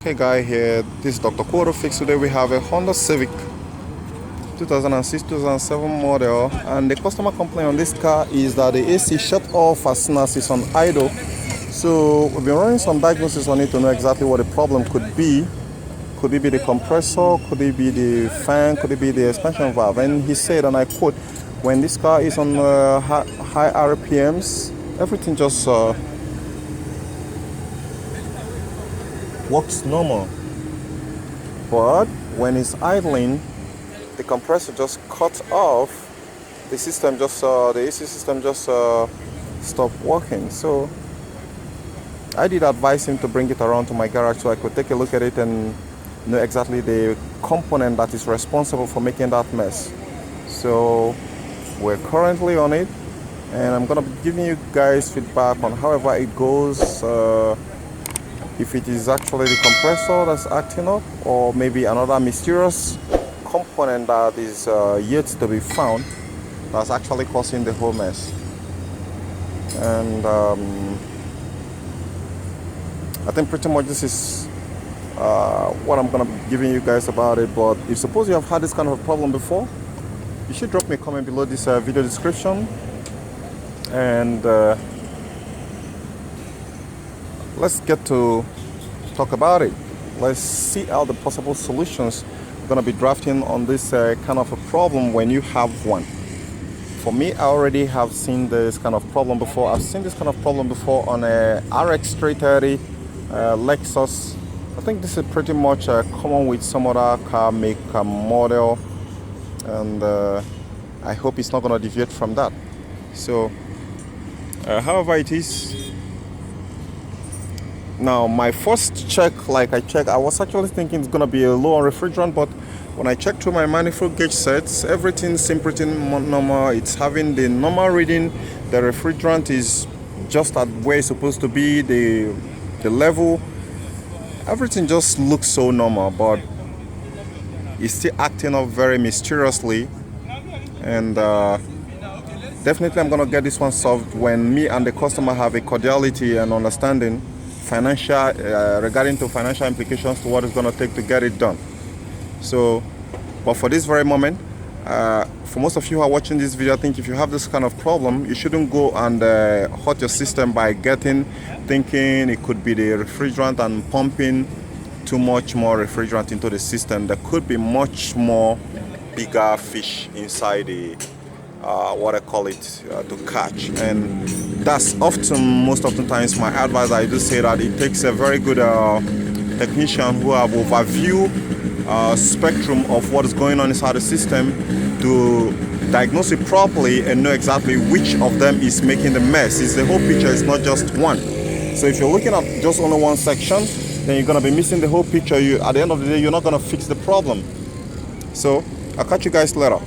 Hey guy, here this is Dr. Quarter Fix. Today we have a Honda Civic 2006-2007 model, and the customer complaint on this car is that the AC shut off as soon as it's on idle. So we've been running some diagnosis on it to know exactly what the problem could be. Could it be the compressor? Could it be the fan? Could it be the expansion valve? And he said, and I quote, when this car is on high RPMs, everything just works normal, but when it's idling, the compressor just cuts off. The system just the AC system just stopped working. So I did advise him to bring it around to my garage so I could take a look at it and know exactly the component that is responsible for making that mess. So we're currently on it, and I'm gonna be giving you guys feedback on however it goes. If it is actually the compressor that's acting up, or maybe another mysterious component that is yet to be found that's actually causing the whole mess. And I think pretty much this is what I'm gonna be giving you guys about it. But if suppose you have had this kind of a problem before, you should drop me a comment below this video description, and let's get to talk about it. Let's see how the possible solutions we're going to be drafting on this kind of a problem when you have one. For me, I already have seen this kind of problem before. I've seen this kind of problem before on a RX 330 Lexus. I think this is pretty much common with some other car make model, and I hope it's not going to deviate from that. So however it is, now my first check, I was actually thinking it's gonna be a low on refrigerant, but when I checked through my manifold gauge sets, everything seemed pretty normal. It's having the normal reading. The refrigerant is just at where it's supposed to be, the level. Everything just looks so normal, but it's still acting up very mysteriously. And definitely I'm gonna get this one solved when me and the customer have a cordiality and understanding regarding to financial implications to what it's going to take to get it done. So, but for this very moment, for most of you who are watching this video, I think if you have this kind of problem, you shouldn't go and hurt your system by thinking it could be the refrigerant and pumping too much more refrigerant into the system. There could be much more bigger fish inside the what I call it to catch, and that's most often times my advice. I do say that it takes a very good technician who have overview spectrum of what is going on inside the system to diagnose it properly and know exactly which of them is making the mess. It's the whole picture, it's not just one. So if you're looking at just only one section, then you're going to be missing the whole picture. At the end of the day, you're not going to fix the problem. So I'll catch you guys later.